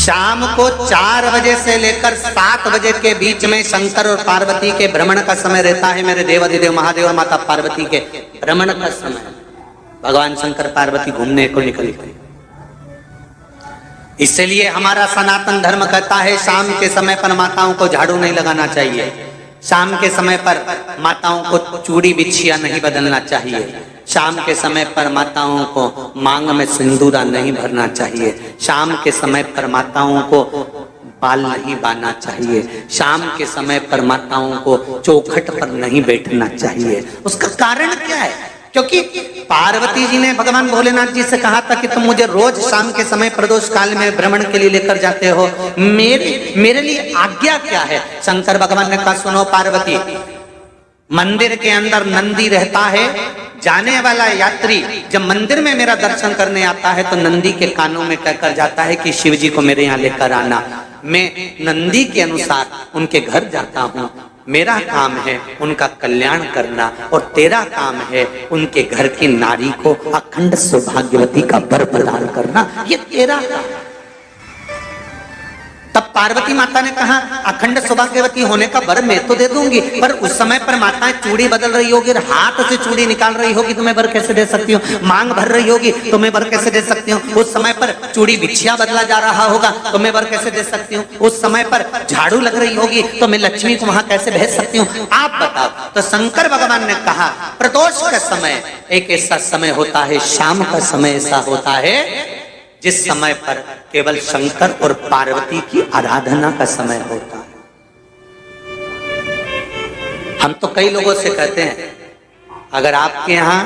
शाम को 4 बजे से लेकर 7 बजे के बीच में शंकर और पार्वती के भ्रमण का समय रहता है। मेरे देवाधिदेव महादेव और माता पार्वती के भ्रमण का समय, भगवान शंकर पार्वती घूमने को निकले। इसलिए हमारा सनातन धर्म कहता है शाम के समय पर माताओं को झाड़ू नहीं लगाना चाहिए, शाम के समय पर माताओं को चूड़ी बिछिया नहीं बदलना चाहिए, शाम के समय पर माताओं को मांग में सिंदूरा नहीं भरना चाहिए, शाम के समय पर माताओं को बाल नहीं बांधना चाहिए, शाम के समय पर माताओं को चौखट पर नहीं बैठना चाहिए। उसका कारण क्या है? क्योंकि पार्वती जी ने भगवान भोलेनाथ जी से कहा था कि तुम मुझे रोज शाम के समय प्रदोष काल में भ्रमण के लिए लेकर जाते हो, मेरे लिए आज्ञा क्या है? शंकर भगवान ने कहा सुनो पार्वती, मंदिर के अंदर नंदी रहता है, जाने वाला यात्री जब मंदिर में मेरा दर्शन करने आता है तो नंदी के कानों में कहकर जाता है कि शिव जी को मेरे यहाँ लेकर आना। मैं नंदी के अनुसार उनके घर जाता हूँ, मेरा काम है उनका कल्याण करना और तेरा काम है उनके घर की नारी को अखंड सौभाग्यवती का वर प्रदान करना, ये तेरा काम। तब पार्वती माता ने कहा अखंड सौभाग्यवती होने का वर मैं तो दे दूंगी, पर उस समय पर माताएं चूड़ी बदल रही होगी, हाथ से चूड़ी निकाल रही होगी तो मैं वर कैसे दे सकती हूँ? मांग भर रही होगी तो मैं वर कैसे दे सकती हूँ? उस समय पर चूड़ी बिछिया बदला जा रहा होगा तो मैं वर कैसे दे सकती हूँ? उस समय पर झाड़ू लग रही होगी तो मैं लक्ष्मी को वहां कैसे भेज सकती हूँ? आप बताओ। तो शंकर भगवान ने कहा प्रदोष का समय एक ऐसा समय होता है, शाम का समय ऐसा होता है जिस समय पर केवल शंकर और पार्वती की आराधना का समय होता है। हम तो कई लोगों से कहते हैं अगर आपके यहाँ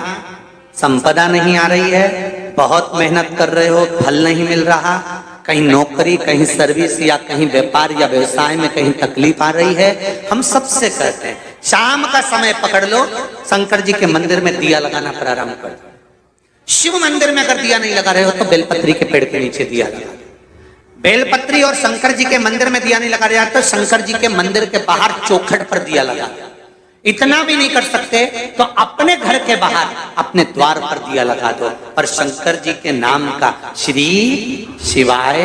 संपदा नहीं आ रही है, बहुत मेहनत कर रहे हो, फल नहीं मिल रहा, कहीं नौकरी, कहीं सर्विस या कहीं व्यापार या व्यवसाय में कहीं तकलीफ आ रही है, हम सबसे कहते हैं शाम का समय पकड़ लो, शंकर जी के मंदिर में दिया लगाना प्रारंभ कर दो। शिव मंदिर में अगर दिया नहीं लगा रहे हो तो बेलपत्री के पेड़ के नीचे दिया लगा दो। बेलपत्री और शंकर जी के मंदिर में दिया नहीं लगा रहे तो शंकर जी के मंदिर के बाहर चौखट पर दिया लगा दो। इतना भी नहीं कर सकते तो अपने घर के बाहर अपने द्वार पर दिया लगा दो, पर शंकर जी के नाम का श्री शिवाय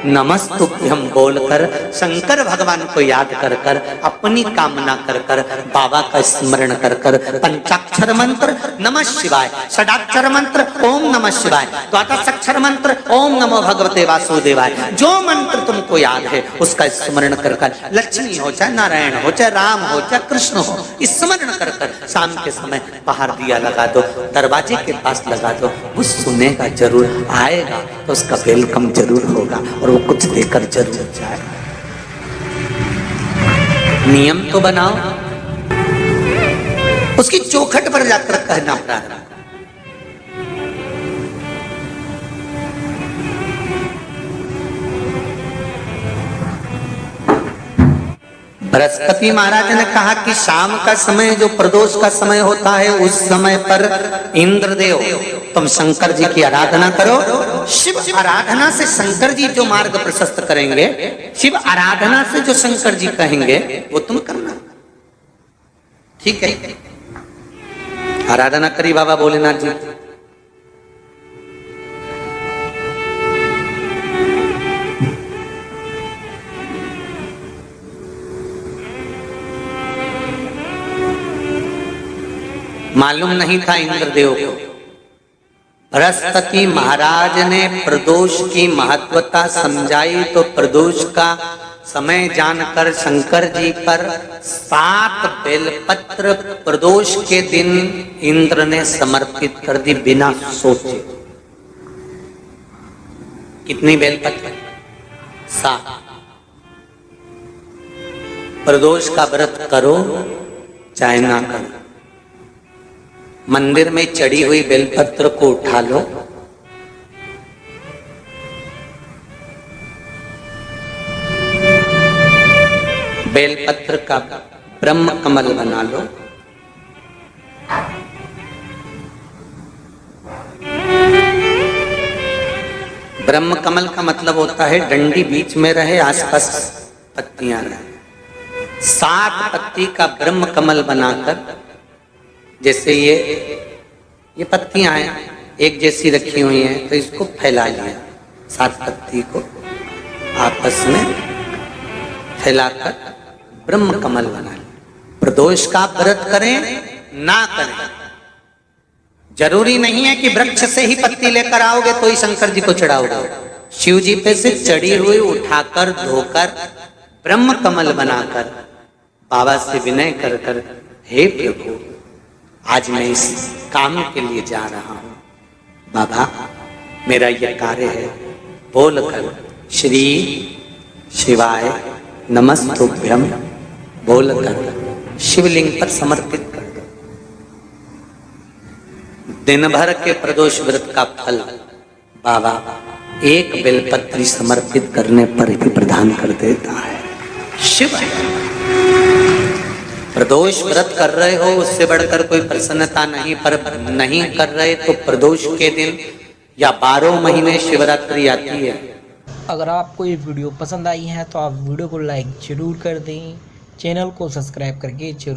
नमस्तुभ्यम बोलकर शंकर भगवान को याद कर कर अपनी कामना कर कर बाबा का स्मरण कर कर पंचाक्षर मंत्र नमः शिवाय, षडाक्षर मंत्र ओम नमः शिवाय, द्वादशाक्षर मंत्र ओम नमो भगवते वासुदेवाय, जो मंत्र तुमको याद है उसका स्मरण कर कर लक्ष्मी हो चाहे नारायण हो चाहे राम हो चाहे कृष्ण हो स्मरण कर कर शाम के समय बाहर दिया लगा दो, दरवाजे के पास लगा दो। वो सुनेगा जरूर, आएगा तो उसका वेलकम जरूर होगा और वो कुछ देकर जरूर जाएगा। नियम तो बनाओ, उसकी चौखट पर जाकर कहना प्रारंभ। बृहस्पति महाराज ने कहा कि शाम का समय जो प्रदोष का समय होता है उस समय पर इंद्रदेव तुम शंकर जी की आराधना करो। शिव आराधना से शंकर जी जो मार्ग प्रशस्त करेंगे, शिव आराधना से जो शंकर जी कहेंगे वो तुम करना। ठीक है, आराधना करी बाबा भोलेनाथ जी। मालूम नहीं था इंद्रदेव को। बृहस्पति महाराज ने प्रदोष की महत्वता समझाई तो प्रदोष का समय जानकर शंकर जी पर 7 बेलपत्र प्रदोष के दिन इंद्र ने समर्पित कर दी बिना सोचे। कितनी बेलपत्र? 7। प्रदोष का व्रत करो चाहे ना करो, मंदिर में चढ़ी हुई बेलपत्र को उठा लो, बेलपत्र का ब्रह्म कमल बना लो, ब्रह्म कमल का मतलब होता है डंडी बीच में रहे, आसपास पत्तियां रहे। 7 पत्ती का ब्रह्म कमल बनाकर, जैसे ये पत्तियां हैं एक जैसी रखी हुई हैं तो इसको फैला लिया 7 पत्ती को, आपस में फैलाकर ब्रह्म कमल बना लें। प्रदोष का व्रत करें ना करें, जरूरी नहीं है कि वृक्ष से ही पत्ती लेकर आओगे तो ही शंकर जी को चढ़ाओगे। शिव जी पे से चढ़ी हुई उठाकर धोकर ब्रह्म कमल बनाकर बाबा से विनय कर कर, हे प्रभु आज मैं इस काम के लिए जा रहा हूं, बाबा मेरा यह कार्य है, बोलकर श्री शिवाय नमस्तुभ्यम बोलकर शिवलिंग पर समर्पित कर दो। दिन भर के प्रदोष व्रत का फल बाबा एक बेलपत्री समर्पित करने पर भी प्रदान कर देता है। शिव प्रदोष व्रत कर रहे हो उससे बढ़कर कोई प्रसन्नता नहीं, पर नहीं कर रहे तो प्रदोष के दिन या 12 महीने शिवरात्रि आती है। अगर आपको ये वीडियो पसंद आई है तो आप वीडियो को लाइक जरूर कर दें, चैनल को सब्सक्राइब करके जरूर